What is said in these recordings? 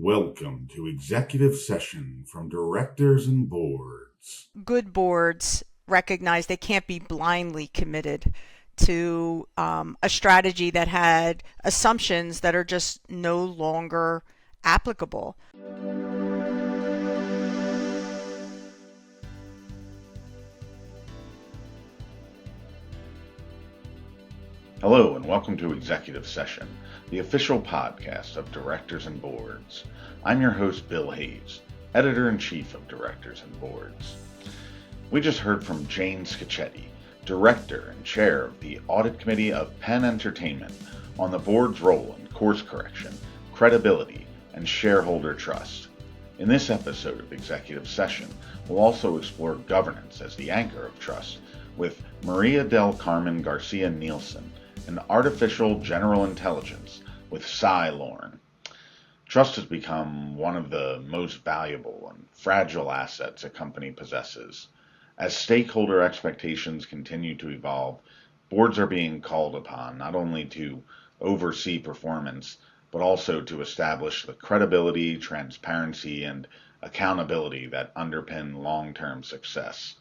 Welcome to Executive Session from Directors and Boards. Good boards recognize they can't be blindly committed to a strategy that had assumptions that are just no longer applicable. Hello and welcome to Executive Session, the official podcast of Directors and Boards. I'm your host, Bill Hayes, Editor-in-Chief of Directors and Boards. We just heard from Jane Scaccetti, Director and Chair of the Audit Committee of Penn Entertainment, on the board's role in course correction, credibility, and shareholder trust. In this episode of Executive Session, we'll also explore governance as the anchor of trust with Maria del Carmen Garcia Nielsen, and artificial general intelligence with Sy Lorne. Trust has become one of the most valuable and fragile assets a company possesses. As stakeholder expectations continue to evolve, boards are being called upon not only to oversee performance, but also to establish the credibility, transparency, and accountability that underpin long-term success.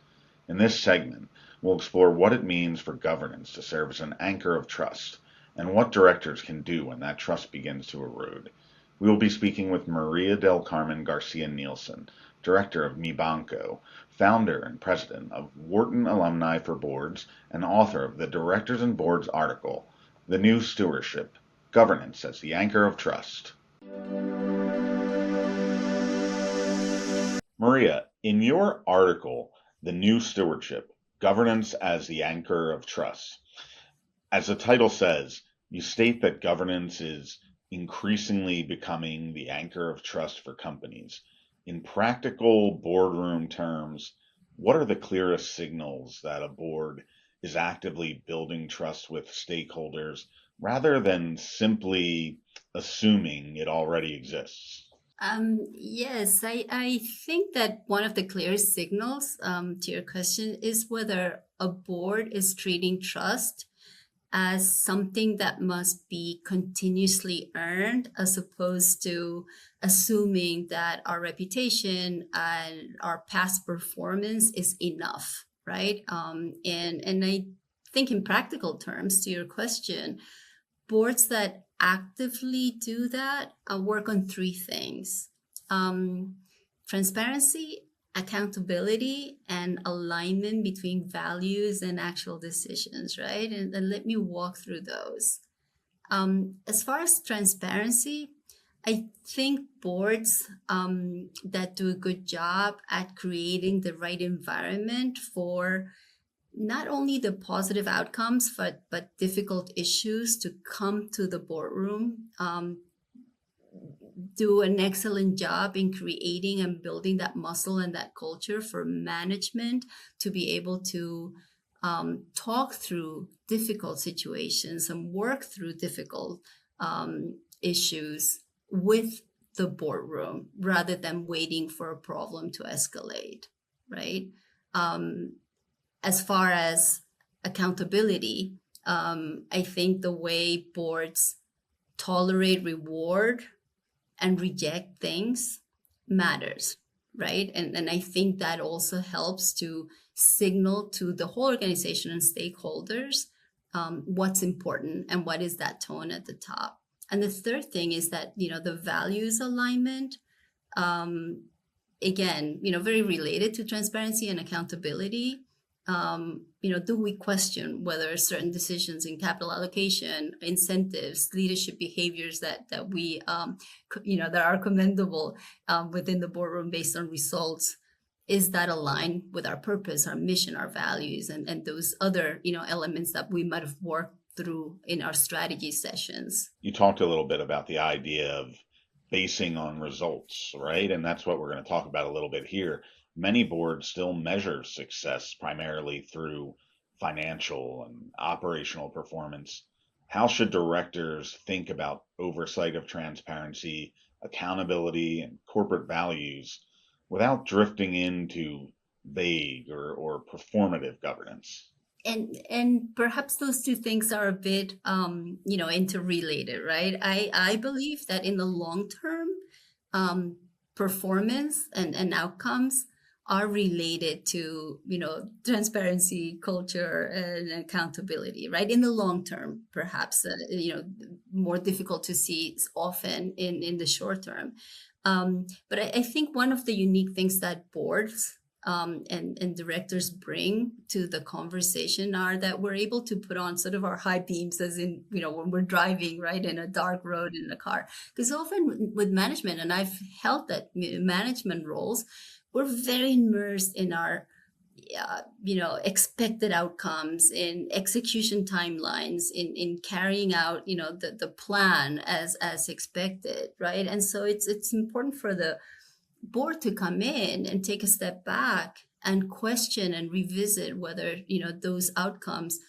In this segment, we'll explore what it means for governance to serve as an anchor of trust, and what directors can do when that trust begins to erode. We will be speaking with Maria del Carmen Garcia Nielsen, Director of Mibanco, founder and president of Wharton Alumni for Boards, and author of the Directors and Boards article, The New Stewardship, Governance as the Anchor of Trust. Maria, in your article, The New Stewardship, Governance as the Anchor of Trust. As the title says, you state that governance is increasingly becoming the anchor of trust for companies. In practical boardroom terms, what are the clearest signals that a board is actively building trust with stakeholders rather than simply assuming it already exists? Yes, I think that one of the clearest signals to your question is whether a board is treating trust as something that must be continuously earned, as opposed to assuming that our reputation and our past performance is enough, right? And I think in practical terms, to your question, boards that actively do that work on three things: transparency, accountability, and alignment between values and actual decisions, right? And let me walk through those. As far as transparency, I think boards that do a good job at creating the right environment for not only the positive outcomes, but difficult issues to come to the boardroom, do an excellent job in creating and building that muscle and that culture for management to be able to talk through difficult situations and work through difficult issues with the boardroom rather than waiting for a problem to escalate, right? As far as accountability, I think the way boards tolerate, reward, and reject things matters, right? And I think that also helps to signal to the whole organization and stakeholders what's important and what is that tone at the top. And the third thing is that, the values alignment, again, very related to transparency and accountability. Do we question whether certain decisions in capital allocation, incentives, leadership behaviors that we, that are commendable within the boardroom based on results, is that aligned with our purpose, our mission, our values, and those other, elements that we might have worked through in our strategy sessions? You talked a little bit about the idea of basing on results, right? And that's what we're going to talk about a little bit here. Many boards still measure success primarily through financial and operational performance. How should directors think about oversight of transparency, accountability, and corporate values without drifting into vague or performative governance? And perhaps those two things are a bit, interrelated, right? I believe that in the long term, performance and outcomes are related to, transparency, culture, and accountability, right? In the long term, perhaps, more difficult to see often in the short term. But I think one of the unique things that boards and directors bring to the conversation are that we're able to put on sort of our high beams, as in, when we're driving, right, in a dark road in a car. Because often with management, and I've held that management roles, we're very immersed in our expected outcomes, in execution timelines, in carrying out, the plan as expected, right? And so it's important for the board to come in and take a step back and question and revisit whether, those outcomes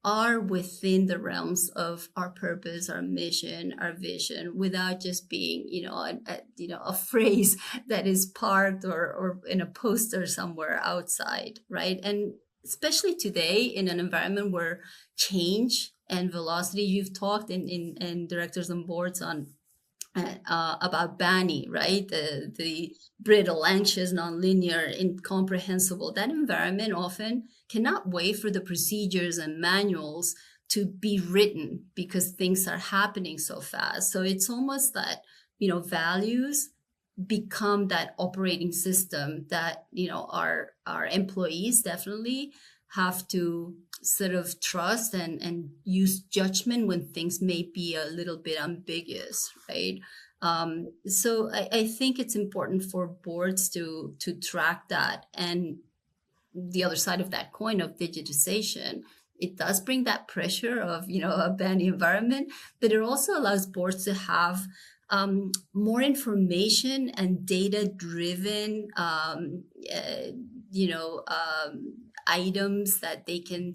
are within the realms of our purpose, our mission, our vision, without just being, a phrase that is parked or in a poster somewhere outside, right? And especially today in an environment where change and velocity, you've talked in directors and boards on about BANI, right? The brittle, anxious, nonlinear, incomprehensible. That environment often cannot wait for the procedures and manuals to be written because things are happening so fast. So it's almost that, values become that operating system that, our employees definitely have to sort of trust and use judgment when things may be a little bit ambiguous, right? So I think it's important for boards to track that. And the other side of that coin of digitization, it does bring that pressure of, a BANI environment, but it also allows boards to have more information and data-driven, items that they can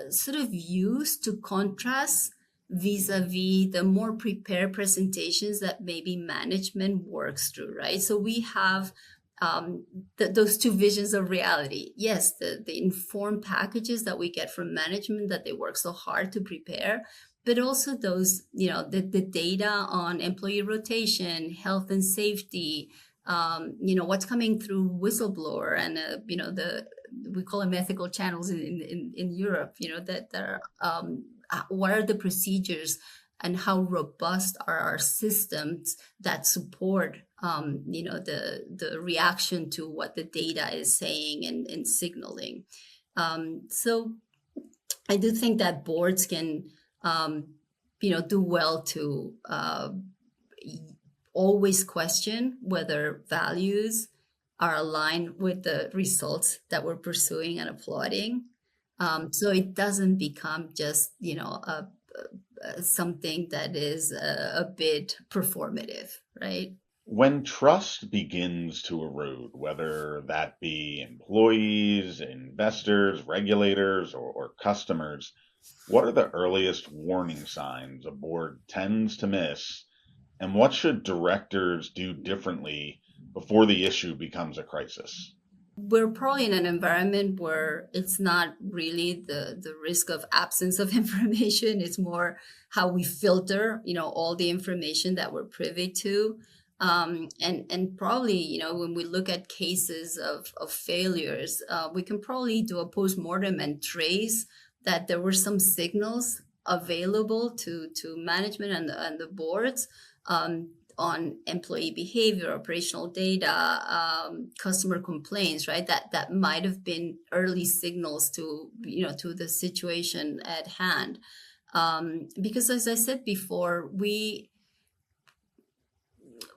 sort of use to contrast vis-a-vis the more prepared presentations that maybe management works through, right? So we have those two visions of reality. Yes, the informed packages that we get from management that they work so hard to prepare, but also those, the data on employee rotation, health and safety, what's coming through whistleblower and, we call them ethical channels in Europe, that are, what are the procedures and how robust are our systems that support, the reaction to what the data is saying and signaling. So I do think that boards can, do well to always question whether values are aligned with the results that we're pursuing and applauding. So it doesn't become just, something that is a bit performative, right? When trust begins to erode, whether that be employees, investors, regulators, or customers, what are the earliest warning signs a board tends to miss, and what should directors do differently before the issue becomes a crisis? We're probably in an environment where it's not really the risk of absence of information. It's more how we filter, all the information that we're privy to. And probably, when we look at cases of failures, we can probably do a postmortem and trace that there were some signals available to management and the boards, on employee behavior, operational data, customer complaints, right? That might have been early signals to, to the situation at hand. Because as I said before, we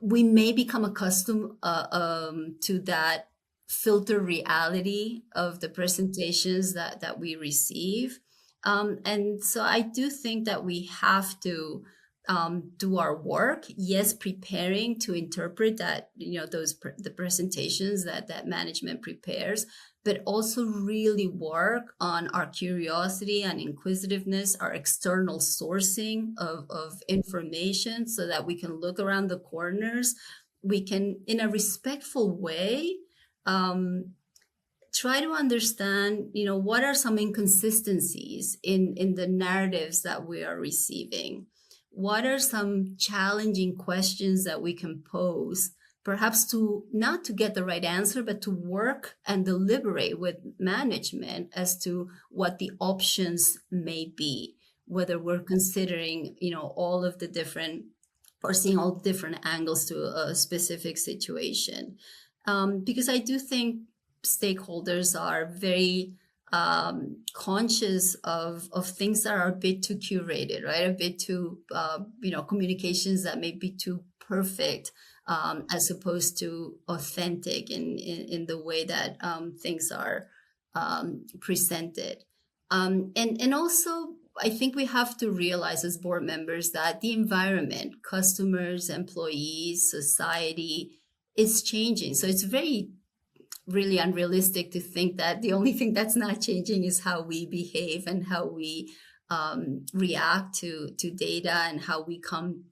may become accustomed to that filter reality of the presentations that we receive. And so I do think that we have to do our work, yes, preparing to interpret that, the presentations that management prepares, but also really work on our curiosity and inquisitiveness, our external sourcing of information, so that we can look around the corners. We can, in a respectful way, try to understand, what are some inconsistencies in the narratives that we are receiving. what are some challenging questions that we can pose, perhaps to not to get the right answer, but to work and deliberate with management as to what the options may be, whether we're considering, all of the different or seeing all different angles to a specific situation. Because I do think stakeholders are very conscious of things that are a bit too curated, right? A bit too, communications that may be too perfect, as opposed to authentic in the way that things are presented. And also, I think we have to realize as board members that the environment, customers, employees, society is changing. So it's really unrealistic to think that the only thing that's not changing is how we behave and how we react to data and how we come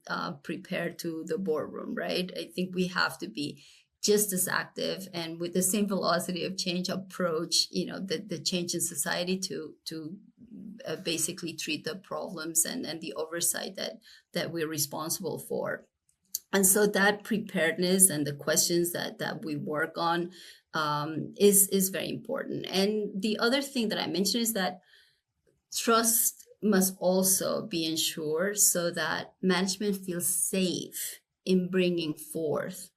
prepared to the boardroom, right? I think we have to be just as active and with the same velocity of change approach, the change in society to basically treat the problems and the oversight that we're responsible for. And so that preparedness and the questions that we work on is very important. And the other thing that I mentioned is that trust must also be ensured so that management feels safe in bringing forth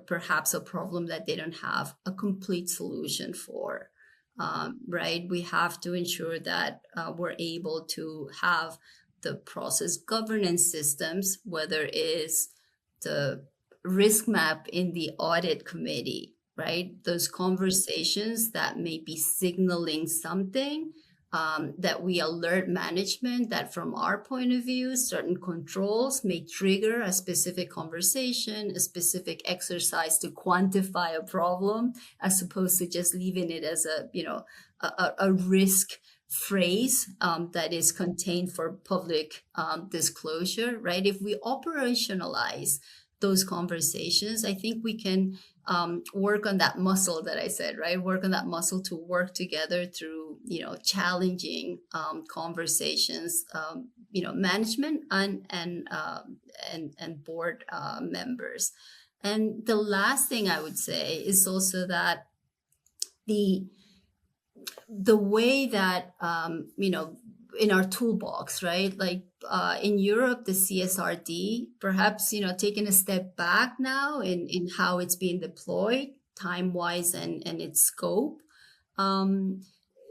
perhaps a problem that they don't have a complete solution for. Right? We have to ensure that we're able to have the process governance systems, whether it is the risk map in the audit committee, right? Those conversations that may be signaling something, that we alert management that from our point of view, certain controls may trigger a specific conversation, a specific exercise to quantify a problem, as opposed to just leaving it as a risk phrase that is contained for public disclosure, right? If we operationalize those conversations, I think we can work on that muscle that I said, right? Work on that muscle to work together through, challenging conversations, management and board members. And the last thing I would say is also that the way that, in our toolbox, right? Like in Europe, the CSRD, perhaps, taking a step back now in how it's being deployed time-wise and its scope,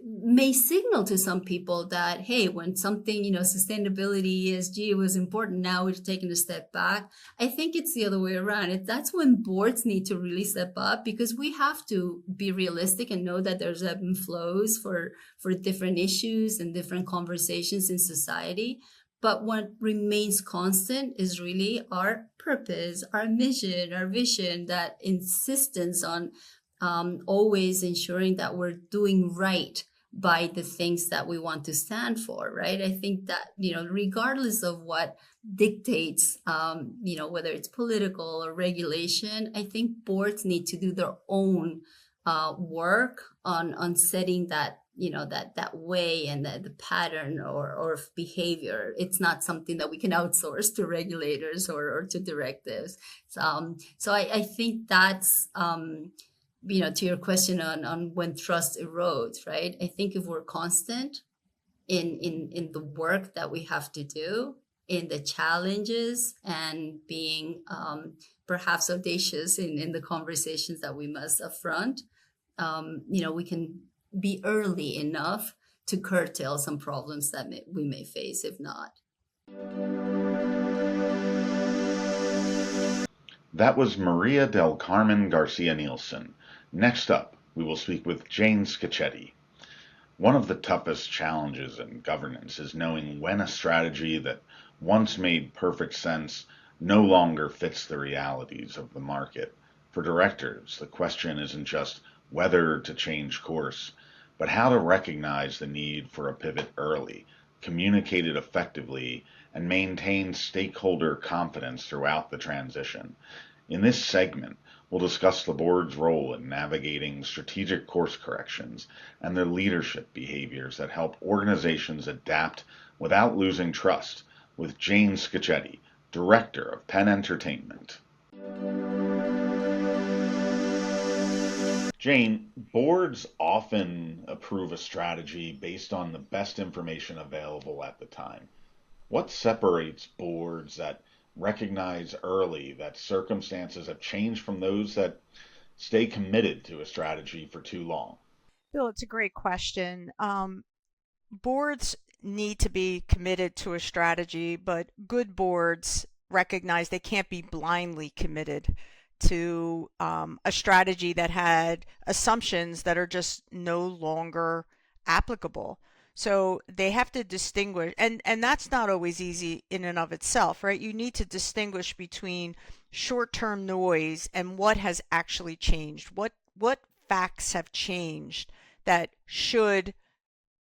may signal to some people that, hey, when something, sustainability, ESG was important, now we're taking a step back. I think it's the other way around. That's when boards need to really step up, because we have to be realistic and know that there's ebb and flows for different issues and different conversations in society. But what remains constant is really our purpose, our mission, our vision, that insistence on always ensuring that we're doing right by the things that we want to stand for, right? I think that, regardless of what dictates, whether it's political or regulation, I think boards need to do their own work on setting that, that way and the pattern or behavior. It's not something that we can outsource to regulators or to directives. So I think that's, to your question on when trust erodes, right? I think if we're constant in the work that we have to do, in the challenges, and being perhaps audacious in the conversations that we must affront, we can be early enough to curtail some problems that we may face if not. That was Maria del Carmen Garcia Nielsen. Next up, we will speak with Jane Scaccetti. One of the toughest challenges in governance is knowing when a strategy that once made perfect sense no longer fits the realities of the market. For directors, the question isn't just whether to change course, but how to recognize the need for a pivot early, communicate it effectively, and maintain stakeholder confidence throughout the transition. In this segment, we'll discuss the board's role in navigating strategic course corrections and the leadership behaviors that help organizations adapt without losing trust with Jane Scaccetti, Director of Penn Entertainment. Jane, boards often approve a strategy based on the best information available at the time. What separates boards that recognize early that circumstances have changed from those that stay committed to a strategy for too long? Bill, it's a great question. Boards need to be committed to a strategy, but good boards recognize they can't be blindly committed to a strategy that had assumptions that are just no longer applicable. So they have to distinguish, and that's not always easy in and of itself, right? You need to distinguish between short-term noise and what has actually changed. What facts have changed that should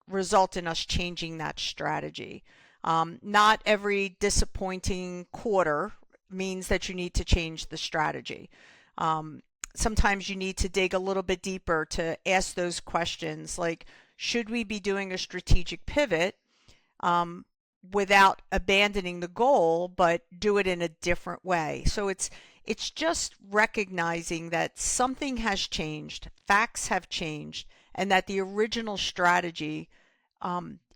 result in us changing that strategy. Not every disappointing quarter means that you need to change the strategy. Sometimes you need to dig a little bit deeper to ask those questions like, should we be doing a strategic pivot without abandoning the goal, but do it in a different way? So it's just recognizing that something has changed, facts have changed, and that the original strategy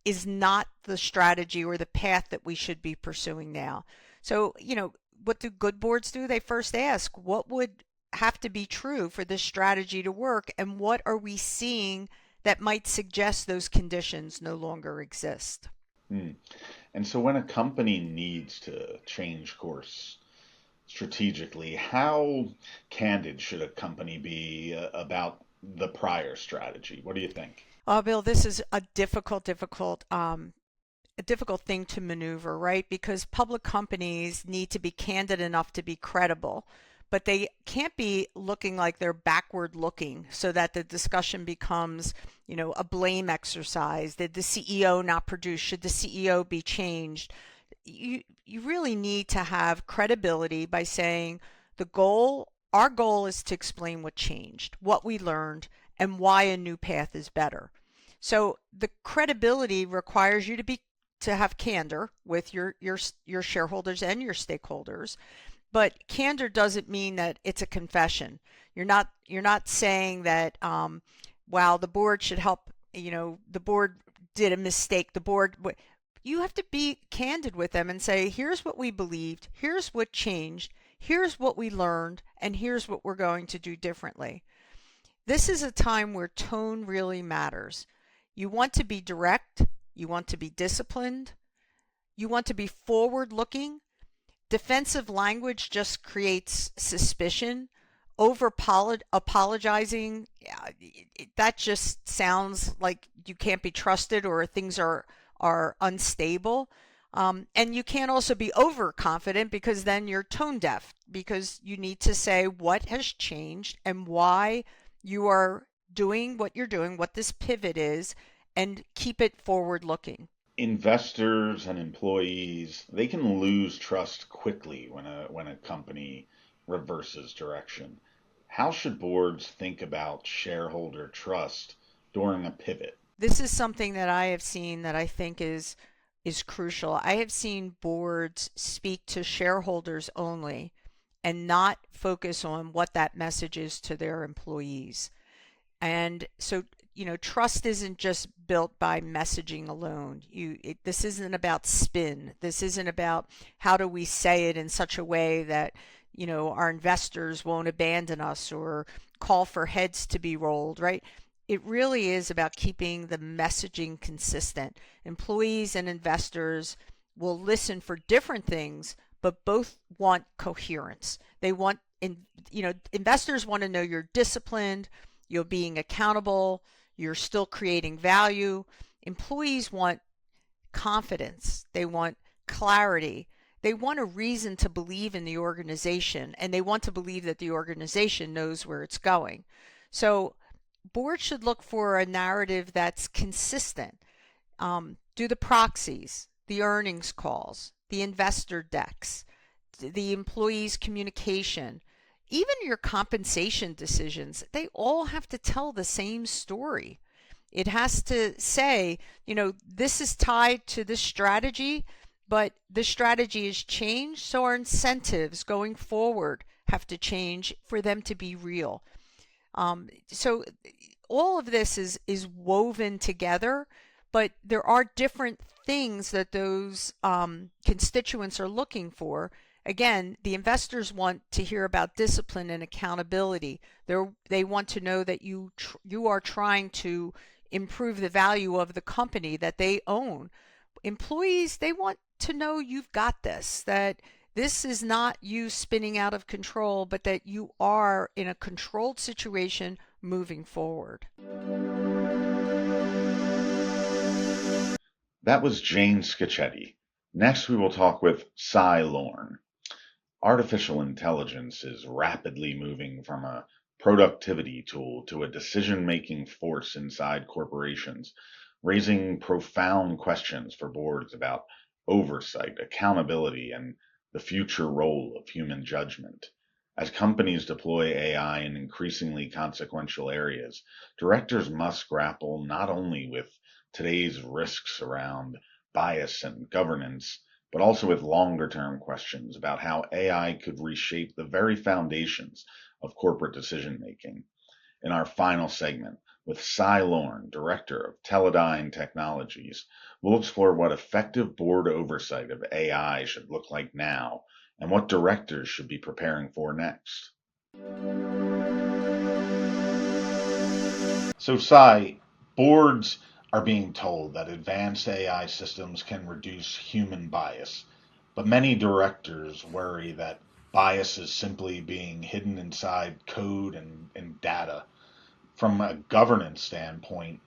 is not the strategy or the path that we should be pursuing now. So, what do good boards do? They first ask, what would have to be true for this strategy to work, and what are we seeing that might suggest those conditions no longer exist? And so when a company needs to change course strategically, how candid should a company be about the prior strategy? What do you think? Bill, this is a difficult thing to maneuver, right? Because public companies need to be candid enough to be credible, but they can't be looking like they're backward looking so that the discussion becomes, a blame exercise. Did the CEO not produce? Should the CEO be changed? You really need to have credibility by saying our goal is to explain what changed, what we learned, and why a new path is better. So the credibility requires you to have candor with your shareholders and your stakeholders, but candor doesn't mean that it's a confession. You're not saying that wow, the board should help. The board did a mistake. You have to be candid with them and say, here's what we believed, here's what changed, here's what we learned, and here's what we're going to do differently. This is a time where tone really matters. You want to be direct, you want to be disciplined, you want to be forward-looking. Defensive language just creates suspicion. Over apologizing, that just sounds like you can't be trusted or things are unstable. And you can't also be overconfident because then you're tone deaf, because you need to say what has changed and why you are doing what you're doing, what this pivot is, and keep it forward looking. Investors and employees, they can lose trust quickly when a company reverses direction. How should boards think about shareholder trust during a pivot? This is something that I have seen that I think is crucial. I have seen boards speak to shareholders only and not focus on what that message is to their employees. And so, trust isn't just built by messaging alone. This isn't about spin. This isn't about how do we say it in such a way that, our investors won't abandon us or call for heads to be rolled, right? It really is about keeping the messaging consistent. Employees and investors will listen for different things, but both want coherence. They want, investors want to know you're disciplined, you're being accountable, you're still creating value. Employees want confidence. They want clarity. They want a reason to believe in the organization, and they want to believe that the organization knows where it's going. So boards should look for a narrative that's consistent. Do the proxies, the earnings calls, the investor decks, the employees' communication, even your compensation decisions, they all have to tell the same story. It has to say, this is tied to this strategy, but the strategy has changed, so our incentives going forward have to change for them to be real. So all of this is woven together, but there are different things that those constituents are looking for. Again, the investors want to hear about discipline and accountability. They want to know that you are trying to improve the value of the company that they own. Employees, they want to know you've got this, that this is not you spinning out of control, but that you are in a controlled situation moving forward. That was Jane Scaccetti. Next, we will talk with Sy Lorne. Artificial intelligence is rapidly moving from a productivity tool to a decision-making force inside corporations, raising profound questions for boards about oversight, accountability, and the future role of human judgment. As companies deploy AI in increasingly consequential areas, directors must grapple not only with today's risks around bias and governance, but also with longer-term questions about how AI could reshape the very foundations of corporate decision-making. In our final segment, with Sy Lorne, Director of Teledyne Technologies, we'll explore what effective board oversight of AI should look like now and what directors should be preparing for next. So, Sy, boards are being told that advanced AI systems can reduce human bias, but many directors worry that bias is simply being hidden inside code and data. From a governance standpoint,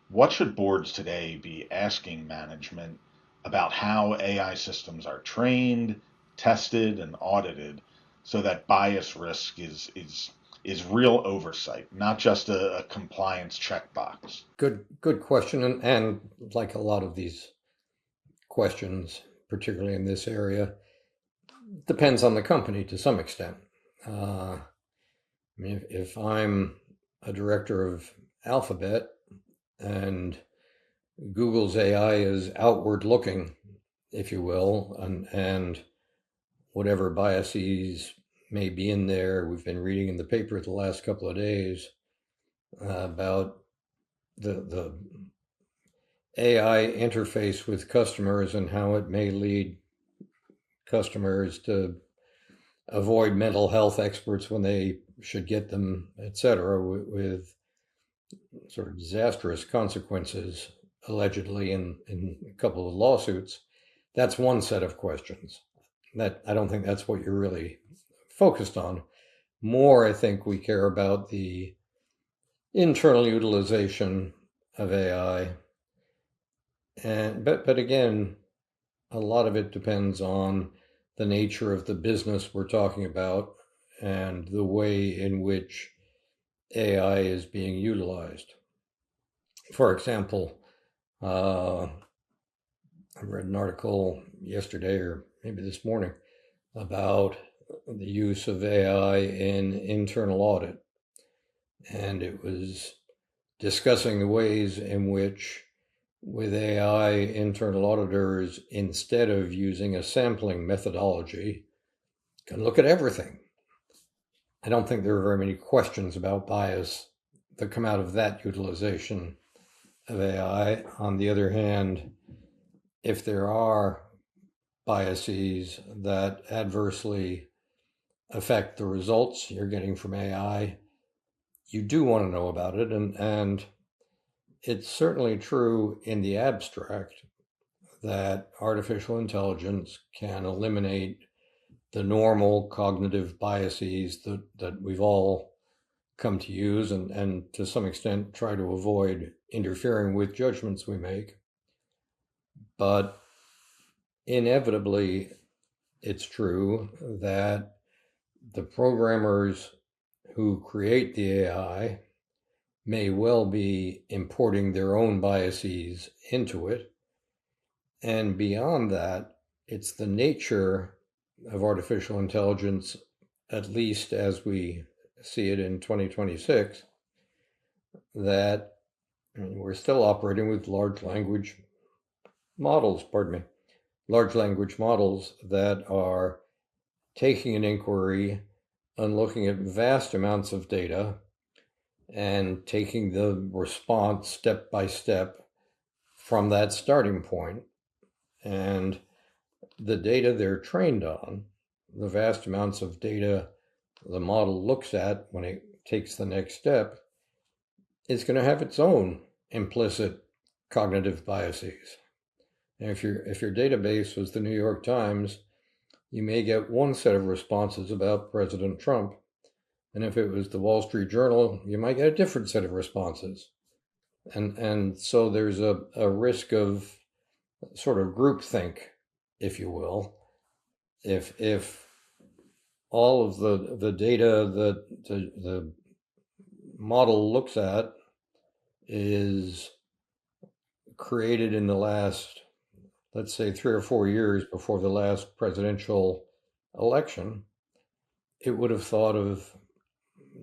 what should boards today be asking management about how AI systems are trained, tested, and audited so that bias risk is real oversight, not just a compliance checkbox? Good question, and like a lot of these questions, particularly in this area, depends on the company to some extent. I mean, if I'm a director of Alphabet and Google's AI is outward looking, if you will, and whatever biases may be in there, we've been reading in the paper the last couple of days about the AI interface with customers and how it may lead customers to avoid mental health experts when they should get them, etc., with sort of disastrous consequences, allegedly in a couple of lawsuits. That's one set of questions. That I don't think that's what you're really focused on. More, I think we care about the internal utilization of AI. But again, a lot of it depends on the nature of the business we're talking about and the way in which AI is being utilized. For example, I read an article yesterday or maybe this morning about the use of AI in internal audit. And it was discussing the ways in which, with AI, internal auditors, instead of using a sampling methodology, can look at everything. I don't think there are very many questions about bias that come out of that utilization of AI. On the other hand, if there are biases that adversely affect the results you're getting from AI, you do want to know about it. And it's certainly true in the abstract that artificial intelligence can eliminate the normal cognitive biases that we've all come to use and to some extent try to avoid interfering with judgments we make. But inevitably, it's true that the programmers who create the AI may well be importing their own biases into it. And beyond that, it's the nature of artificial intelligence, at least as we see it in 2026, that And we're still operating with large language models that are taking an inquiry and looking at vast amounts of data and taking the response step by step from that starting point. And the data they're trained on, the vast amounts of data the model looks at when it takes the next step, is going to have its own implicit cognitive biases. And if your database was the New York Times, you may get one set of responses about President Trump. And if it was the Wall Street Journal, you might get a different set of responses. And so there's a risk of sort of groupthink, if you will, if all of the data that the model looks at is created in the last, let's say, 3 or 4 years before the last presidential election, it would have thought of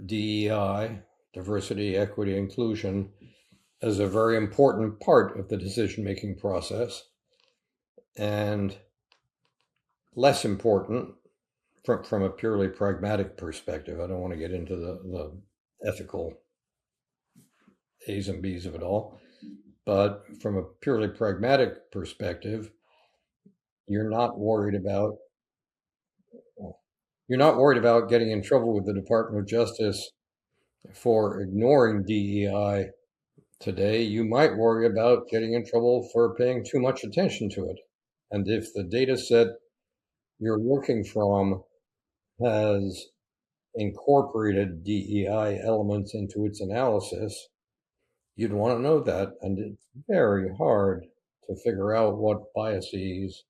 DEI, diversity, equity, inclusion, as a very important part of the decision-making process, and less important from a purely pragmatic perspective. I don't want to get into the ethical A's and B's of it all, but from a purely pragmatic perspective, you're not worried about getting in trouble with the Department of Justice for ignoring DEI today. You might worry about getting in trouble for paying too much attention to it. And if the data set you're working from has incorporated DEI elements into its analysis, you'd want to know that. And it's very hard to figure out what biases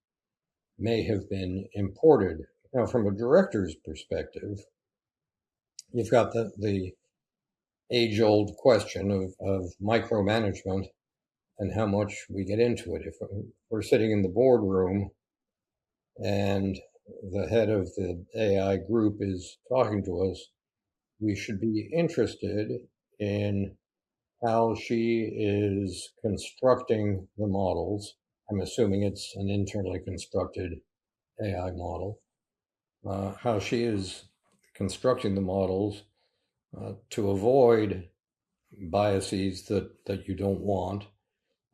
may have been imported. Now, from a director's perspective, you've got the age-old question of micromanagement and how much we get into it. If we're sitting in the boardroom and the head of the AI group is talking to us, we should be interested in how she is constructing the models. I'm assuming it's an internally constructed AI model. How she is constructing the models to avoid biases that you don't want,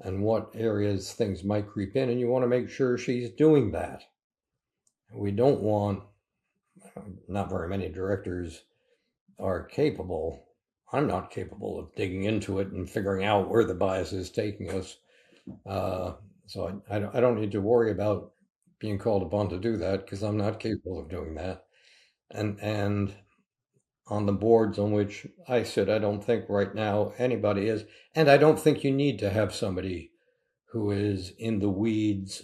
and what areas things might creep in, and you want to make sure she's doing that. We don't want, not very many directors are capable. I'm not capable of digging into it and figuring out where the bias is taking us. So I don't need to worry about being called upon to do that, because I'm not capable of doing that. And on the boards on which I sit, I don't think right now anybody is. And I don't think you need to have somebody who is in the weeds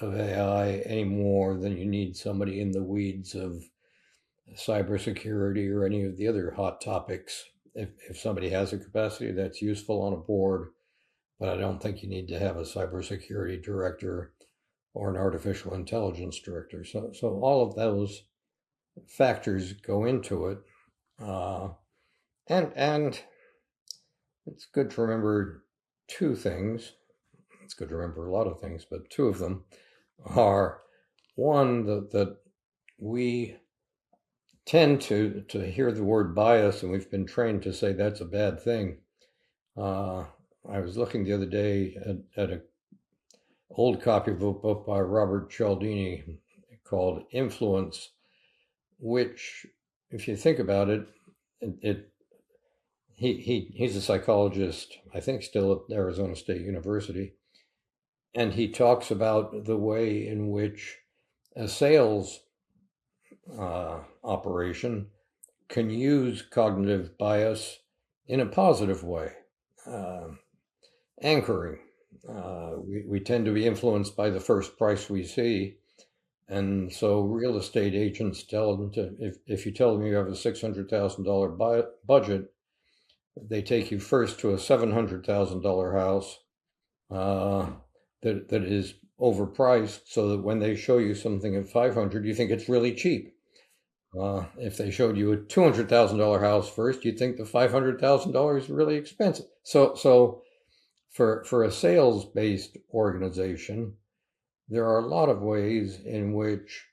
of AI any more than you need somebody in the weeds of cybersecurity or any of the other hot topics. If somebody has a capacity that's useful on a board, but I don't think you need to have a cybersecurity director or an artificial intelligence director. So all of those factors go into it. And it's good to remember two things. It's good to remember a lot of things, but two of them are, one, that we tend to hear the word bias, and we've been trained to say that's a bad thing. I was looking the other day at an old copy of a book by Robert Cialdini called Influence, which, if you think about it, he's a psychologist, I think still at Arizona State University, and he talks about the way in which a sales operation can use cognitive bias in a positive way. Anchoring. We tend to be influenced by the first price we see. And so real estate agents tell them if you tell them you have a $600,000 budget, they take you first to a $700,000 house that is overpriced, so that when they show you something at $500,000, you think it's really cheap. If they showed you a $200,000 house first, you'd think the $500,000 is really expensive. So For a sales-based organization, there are a lot of ways in which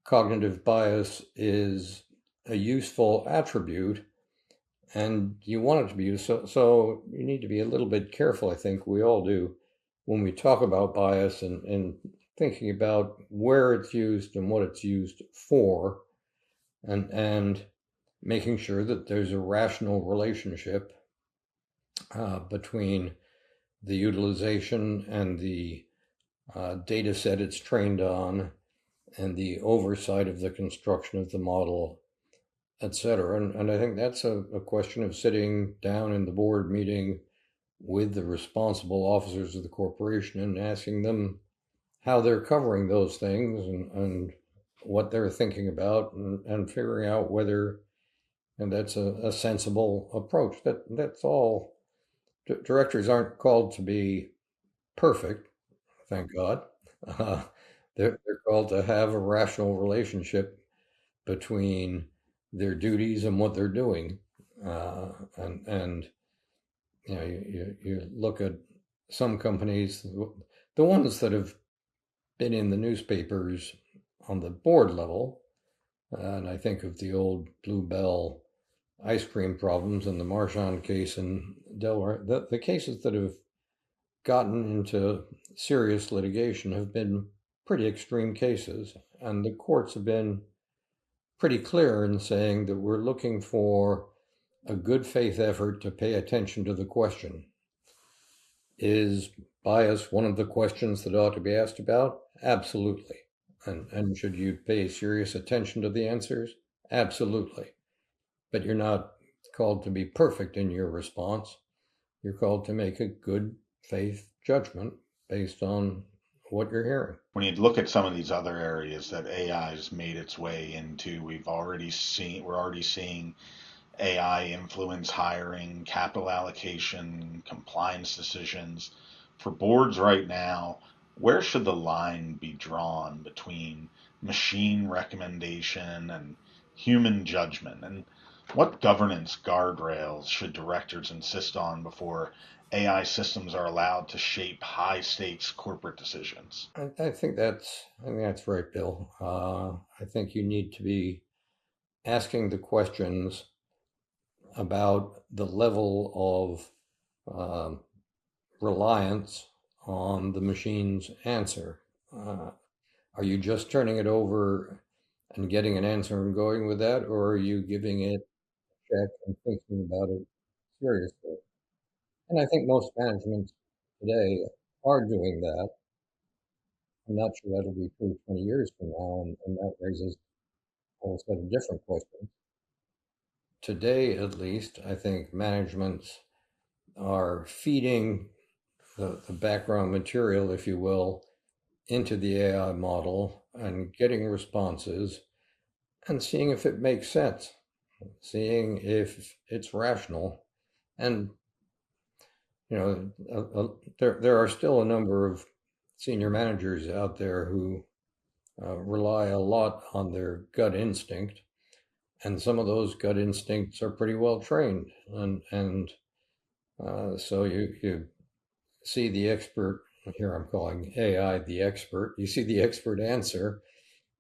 cognitive bias is a useful attribute, and you want it to be used. So you need to be a little bit careful, I think we all do, when we talk about bias and thinking about where it's used and what it's used for, and making sure that there's a rational relationship between the utilization and the data set it's trained on and the oversight of the construction of the model, etc. And I think that's a question of sitting down in the board meeting with the responsible officers of the corporation and asking them how they're covering those things and what they're thinking about, and figuring out whether that's a sensible approach. That's all. Directors aren't called to be perfect, thank God. They're called to have a rational relationship between their duties and what they're doing. And you know, you look at some companies, the ones that have been in the newspapers on the board level, and I think of the old Blue Bell ice cream problems and the Marchand case in Delaware. The cases that have gotten into serious litigation have been pretty extreme cases, and the courts have been pretty clear in saying that we're looking for a good faith effort to pay attention to the question. Is bias one of the questions that ought to be asked about? Absolutely. And should you pay serious attention to the answers? Absolutely. But you're not called to be perfect in your response. You're called to make a good faith judgment based on what you're hearing. When you look at some of these other areas that AI has made its way into, we're already seeing AI influence hiring, capital allocation, compliance decisions. For boards right now, where should the line be drawn between machine recommendation and human judgment? And what governance guardrails should directors insist on before AI systems are allowed to shape high stakes corporate decisions? I think that's right, Bill. I think you need to be asking the questions about the level of reliance on the machine's answer. Are you just turning it over and getting an answer and going with that, or are you giving it a check and thinking about it seriously? And I think most managements today are doing that. I'm not sure that'll be true 20 years from now, and that raises a whole set of different questions. Today, at least, I think managements are feeding the background material, if you will, into the AI model and getting responses and seeing if it makes sense, seeing if it's rational. And, you know, there are still a number of senior managers out there who rely a lot on their gut instinct, and some of those gut instincts are pretty well trained. And so you see the expert, here I'm calling AI the expert, you see the expert answer,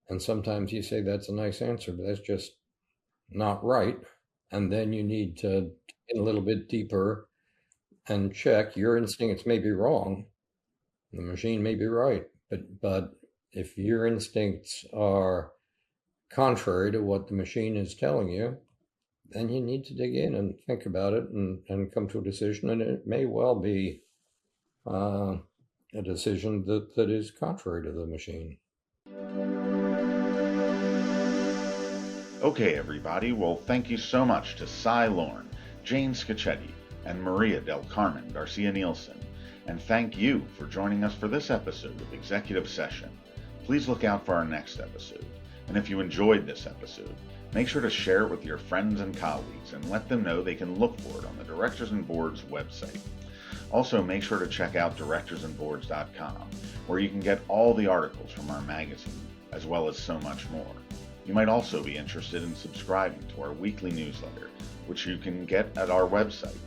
and sometimes you say that's a nice answer, but that's just not right. And then you need to get a little bit deeper and check. Your instincts may be wrong, the machine may be right, but if your instincts are contrary to what the machine is telling you, then you need to dig in and think about it and come to a decision. And it may well be a decision that is contrary to the machine. Okay, everybody. Well, thank you so much to Sy Lorne, Jane Scaccetti, and Maria del Carmen Garcia Nielsen. And thank you for joining us for this episode of Executive Session. Please look out for our next episode. And if you enjoyed this episode, make sure to share it with your friends and colleagues and let them know they can look for it on the Directors and Boards website. Also, make sure to check out directorsandboards.com, where you can get all the articles from our magazine, as well as so much more. You might also be interested in subscribing to our weekly newsletter, which you can get at our website.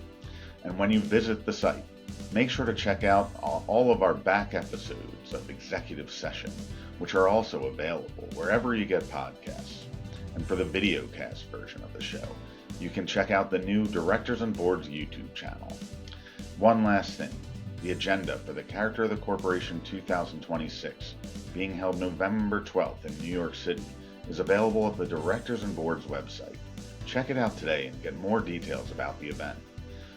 And when you visit the site, Make sure to check out all of our back episodes of Executive Session, which are also available wherever you get podcasts. And for the videocast version of the show, you can check out the new Directors and Boards YouTube channel. One last thing, the agenda for the Character of the Corporation 2026, being held November 12th in New York City, is available at the Directors and Boards website. Check it out today and get more details about the event.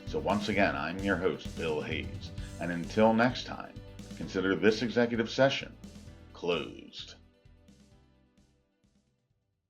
So once again, I'm your host, Bill Hayes, and until next time, consider this executive session closed.